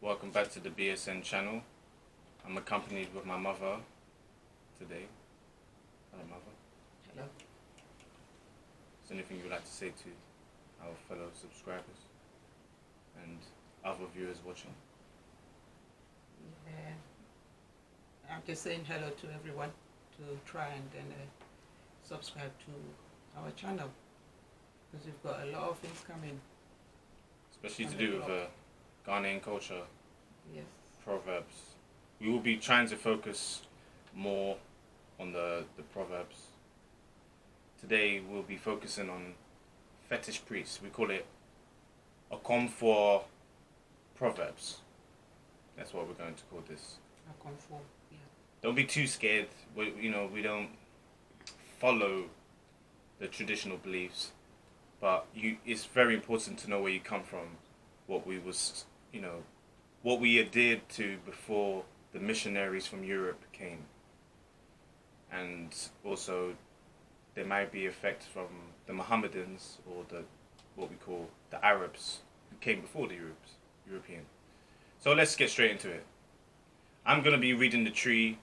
Welcome back to the BSN channel. I'm accompanied with my mother today. Hello, mother. Hello. Is there anything you'd like to say to our fellow subscribers and other viewers watching? I'm just saying hello to everyone to try and then subscribe to our channel because we've got a lot of things coming. Especially to do with Ghanaian culture, Yes. Proverbs. We will be trying to focus more on the Proverbs. Today we'll be focusing on fetish priests. We call it Okomfo Proverbs. That's what we're going to call this. Okomfo, yeah. Don't be too scared. We don't follow the traditional beliefs, but it's very important to know where you come from, what we adhered to before the missionaries from Europe came, and also there might be effects from the Mohammedans or what we call the Arabs who came before the European. So let's get straight into it. I'm going to be reading the tree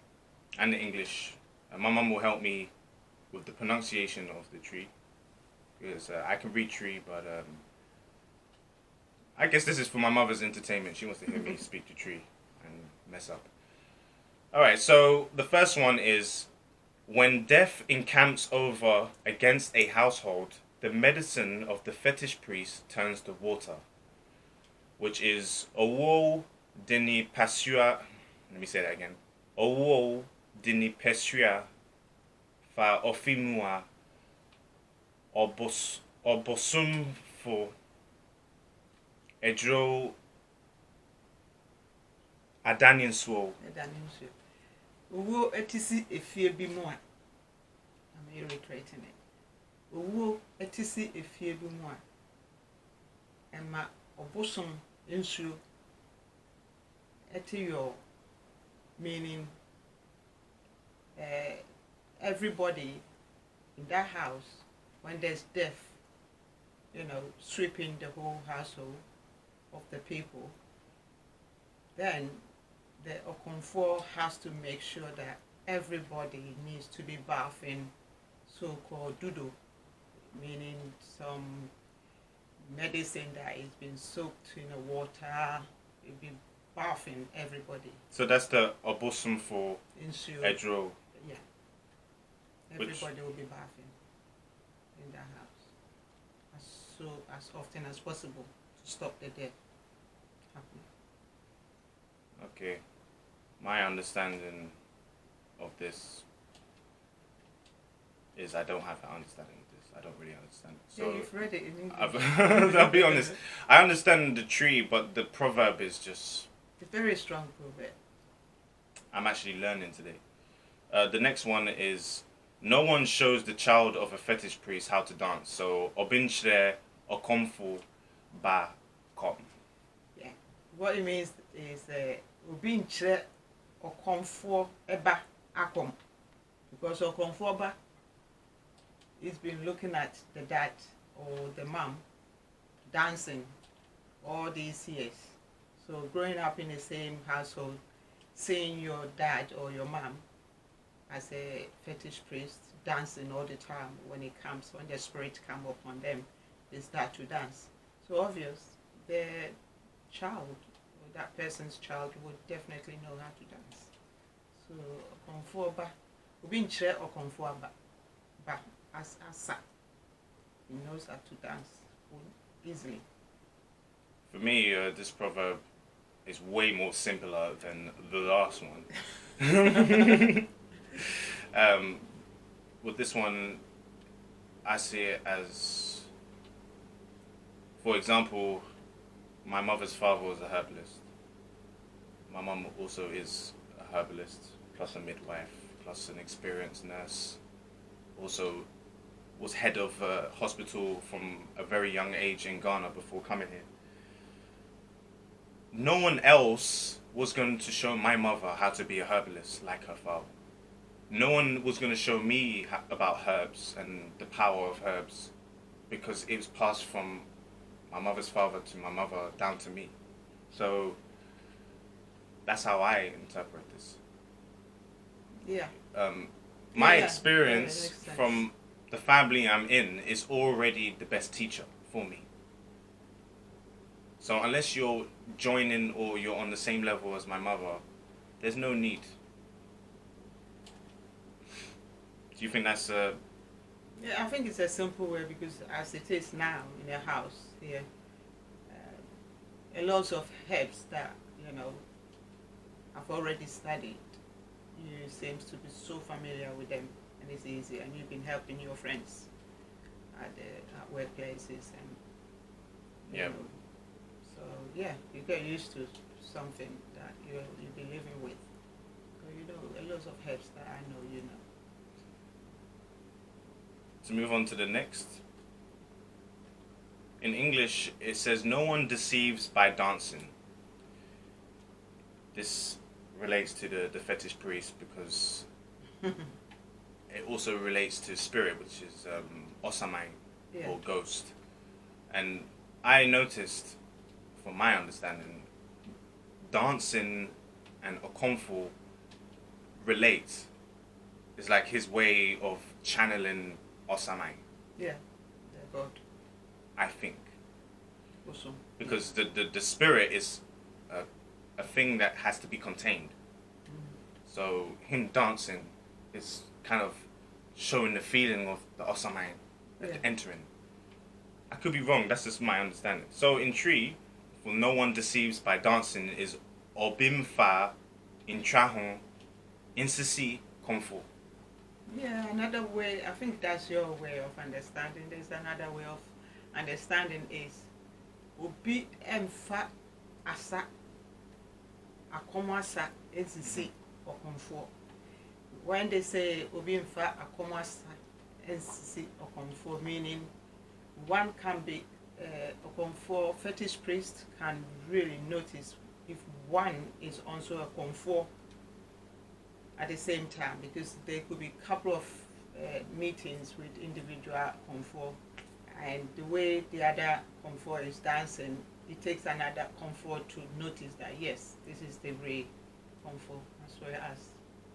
and the English, and my mum will help me with the pronunciation of the tree, because I can read tree, but I guess this is for my mother's entertainment. She wants to hear me speak to tree and mess up. Alright, so the first one is, when death encamps over against a household, the medicine of the fetish priest turns to water, which is Owo Dini Pasua. Let me say that again. Owo Dini Pasua fa Ofimua Obosum for Edro Adanian Swo. Uwo etisi efie bi mu a. I'm reiterating it. Uwo etisi efie bi mu a. Ema obosom nsuo etiyo, meaning everybody in that house, when there's death, sweeping the whole household of the people, then the Okomfo has to make sure that everybody needs to be bathing so-called dudo, meaning some medicine that is being soaked in the water. It'll be bathing everybody. So that's the Obosum for Edro. Yeah. Everybody will be bathing in that house as often as possible to stop the death happening. Okay. My understanding of this is I don't have an understanding of this. I don't really understand it. So yeah, you've read it in English. I'll be honest. I understand the tree, but the proverb is just... It's a very strong proverb. I'm actually learning today. The next one is, no one shows the child of a fetish priest how to dance. So, Obinchre Okomfo Ba Kom. Yeah. What it means is Obinchre Okomfo Eba Akom. Because Okomfo Ba, he's been looking at the dad or the mom dancing all these years. So growing up in the same household, seeing your dad or your mom as a fetish priest dancing all the time, when the spirit come upon them, they start to dance. So obvious, the child, or that person's child, would definitely know how to dance. So Okomfo Ba, Obinchre Okomfo Ba, as Asa, he knows how to dance easily. For me, this proverb is way more simpler than the last one. With this one, I see it as, for example, my mother's father was a herbalist. My mum also is a herbalist, plus a midwife, plus an experienced nurse. Also was head of a hospital from a very young age in Ghana before coming here. No one else was going to show my mother how to be a herbalist like her father. No one was going to show me about herbs and the power of herbs, because it was passed from my mother's father to my mother down to me. So That's how I interpret this. Yeah. My Yeah, experience it makes sense. from the family I'm in is already the best teacher for me. So unless you're joining or you're on the same level as my mother, there's no need. Do you think that's a... Yeah, I think it's a simple way because as it is now in the house here, a lot of herbs that, I've already studied. You seems to be so familiar with them, and it's easy, and you've been helping your friends at workplaces and Yeah. So yeah, you get used to something that you'll be living with. So a lot of herbs that I know you know. To move on to the next. In English, it says, "No one deceives by dancing." This relates to the fetish priest because it also relates to spirit, which is osamai, Yeah. or ghost. And I noticed, from my understanding, dancing and Okomfo relate. It's like his way of channeling osamai, Yeah, the God. I think. Awesome. Because the spirit is a thing that has to be contained. So him dancing is kind of showing the feeling of the osamai entering. I could be wrong, that's just my understanding. So in Tree, for "no one deceives by dancing" is "obimfa intrahon insisi komfo." Yeah, another way, I think that's your way of understanding. There's another way of understanding is obi emfa asa akomasa ensisi Okomfo. When they say obi emfa akomasa ensisi Okomfo, meaning one can be Okomfo fetish priest can really notice if one is also a Okomfo at the same time, because there could be a couple of meetings with individual Okomfo, and the way the other Okomfo is dancing, it takes another Okomfo to notice that yes, this is the real Okomfo as well as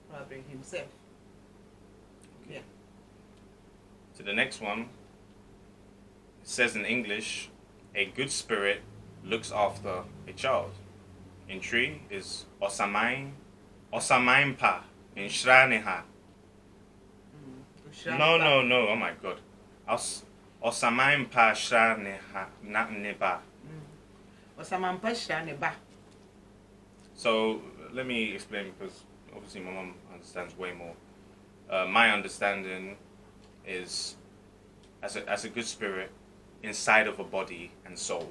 probably himself. Yeah. To the next one, it says in English, "A good spirit looks after a child." In Tree is "osamain pa inshraneha." No, oh my god. "Osamain pa shraneha na neba." Osamampa shraneba. So let me explain, because obviously my mom understands way more. My understanding is, as a good spirit inside of a body and soul,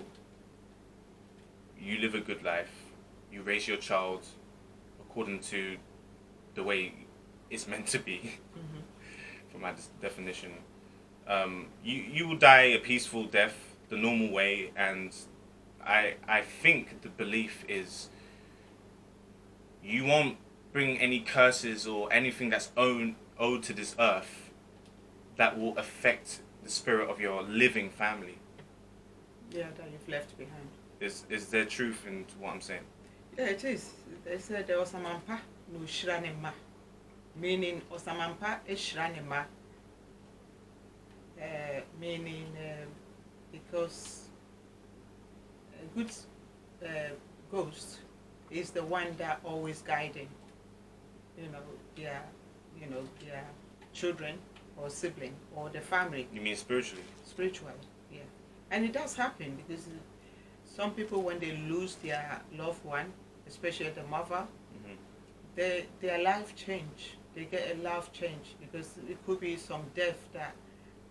you live a good life, you raise your child according to the way it's meant to be, from my definition. You will die a peaceful death, the normal way, and I think the belief is you won't bring any curses or anything that's owed to this earth that will affect the spirit of your living family. Yeah, that you've left behind. Is there truth in what I'm saying? Yeah, it is. They said the Osamampa no shranema, meaning Osamampa is shranema, meaning because a good ghost is the one that always guiding, their children or sibling or the family. You mean spiritually? Spiritually, yeah. And it does happen because some people, when they lose their loved one, especially the mother, their life change. They get a life change because it could be some death that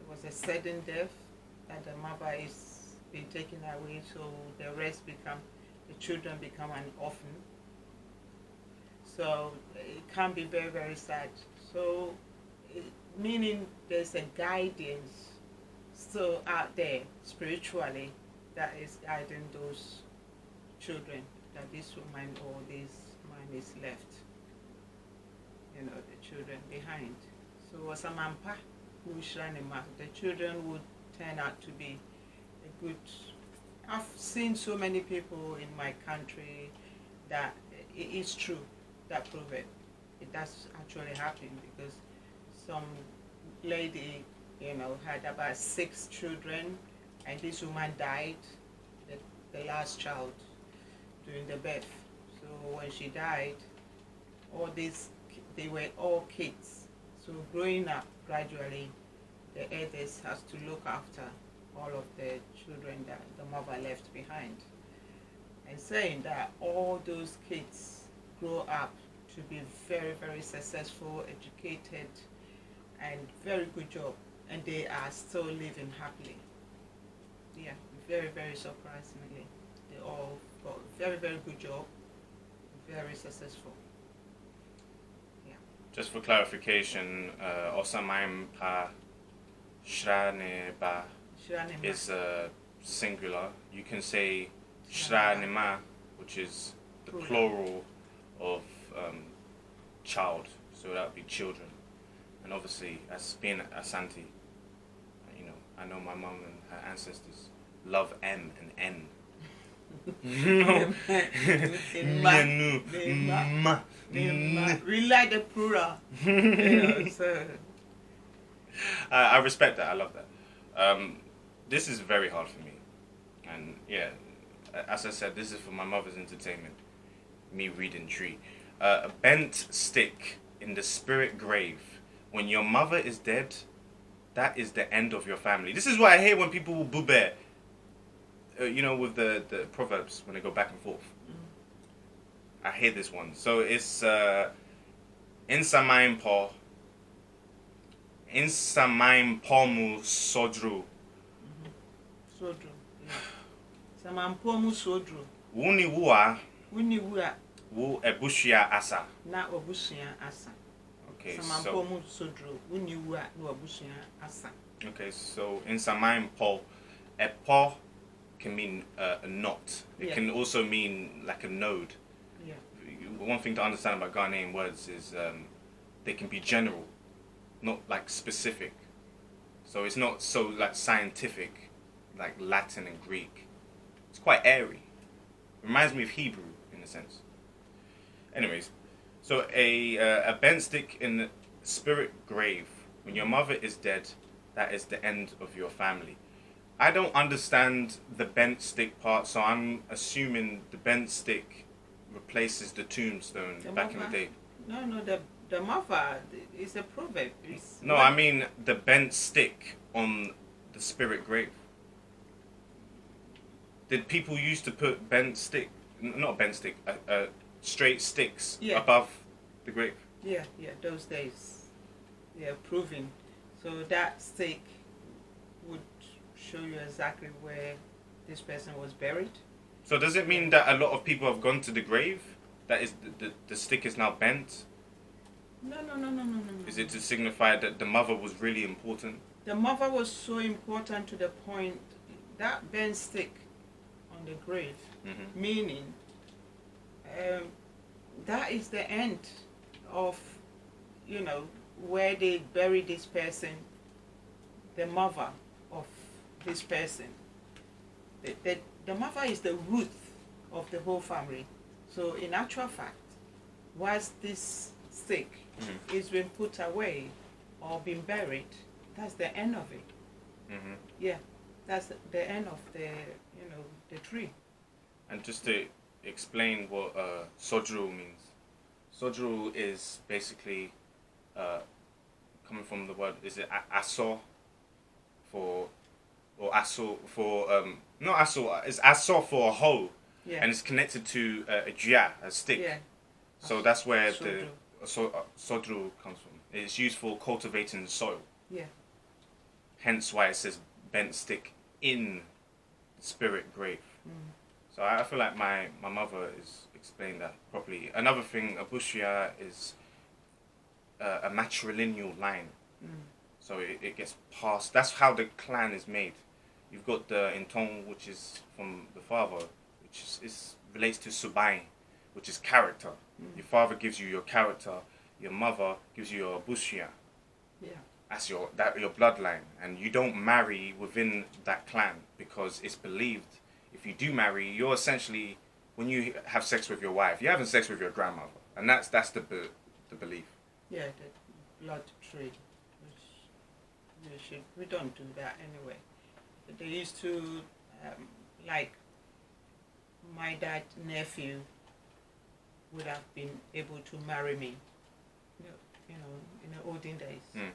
it was a sudden death that the mother is being taken away, so the children become an orphan. So it can be very, very sad. So meaning there's a guidance still out there spiritually that is guiding those children, that this woman or this man is left, the children behind. So Osamampa Ushranema, the children would turn out to be a good. I've seen so many people in my country that it is true, that proverb. It does actually happen because some lady, had about 6 children, and this woman died, the last child, during the birth. So when she died, they were all kids. So growing up, gradually, the elders has to look after all of the children that the mother left behind. And saying that all those kids grow up to be very, very successful, educated, and very good job, and they are still living happily. Yeah, very, very surprisingly, they all got very, very good job, very successful. Yeah. Just for clarification, Osamaim pa Shrane ba is singular. You can say Shranema, which is the plural of child, so that would be children. And obviously, as being Asante, I know my mum and her ancestors love M and N. We like the plural. So. I respect that. I love that. This is very hard for me, and yeah, as I said, this is for my mother's entertainment. Me reading tree. A bent stick in the spirit grave. When your mother is dead, that is the end of your family. This is what I hate when people will bube, with the Proverbs, when they go back and forth. I hate this one. So it's Insamaim pomu sodru. Sodru. Samaim pomu sodru. Wuni wua wu ebushia asa. Na obushia asa. Okay, okay, so in Samaim po, a po can mean a knot. It can also mean like a node. Yeah. One thing to understand about Ghanaian words is they can be general, not like specific. So it's not so like scientific, like Latin and Greek. It's quite airy. It reminds me of Hebrew in a sense. Anyways. So a bent stick in the spirit grave. When your mother is dead, that is the end of your family. I don't understand the bent stick part, so I'm assuming the bent stick replaces the tombstone back in the day. No, the mother is a proverb. I mean the bent stick on the spirit grave. Did people used to put straight sticks above the grave? Yeah, those days. Yeah, proving. So that stick would show you exactly where this person was buried. So does it mean that a lot of people have gone to the grave? That is, the stick is now bent? No. Is it to signify that the mother was really important? The mother was so important to the point that bent stick on the grave, meaning that is the end of, where they bury this person, the mother of this person. The mother is the root of the whole family. So in actual fact, once this stick is been put away or been buried, that's the end of it. Yeah, that's the end of the tree. And just to explain what sodru means. Sodru is basically coming from the word, is it aso for, or aso for, not aso, it's aso for a hoe, and it's connected to a jia, a stick. Yeah. So that's where the sodru comes from. It's used for cultivating the soil. Yeah. Hence why it says bent stick in the spirit grave. So I feel like my mother is explained that properly. Another thing, a bushia is a matrilineal line. So it gets passed. That's how the clan is made. You've got the intong, which is from the father, which is relates to subai, which is character. Your father gives you your character. Your mother gives you your bushia. Yeah. That's your bloodline, and you don't marry within that clan because it's believed if you do marry, you're essentially when you have sex with your wife, you're having sex with your grandmother, and that's the belief. Yeah, the blood trade, which we don't do that anyway. But they used to, like, my dad's nephew would have been able to marry me. You know, in the olden days. Mm.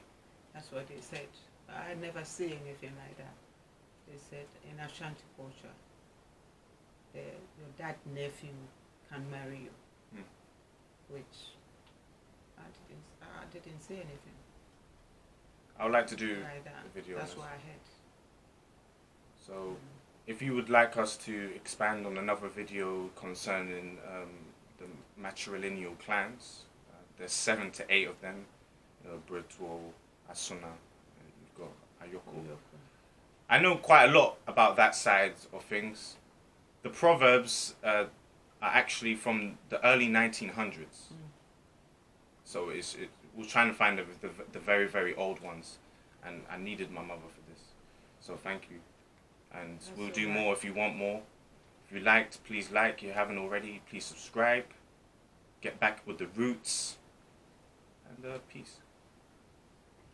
That's what they said. I never see anything like that. They said in Ashanti culture, your dad's nephew can marry you, which I didn't say anything. I would like to do like that. a video. That's on what I heard. So, if you would like us to expand on another video concerning the matrilineal clans, there's 7 to 8 of them. Britwo, Asuna, and you've got Ayoko. I know quite a lot about that side of things. The Proverbs are actually from the early 1900s. So we're trying to find the very, very old ones. And I needed my mother for this. So thank you. And That's we'll do all right. more if you want more. If you liked, please like. If you haven't already, please subscribe. Get back with the roots. And peace.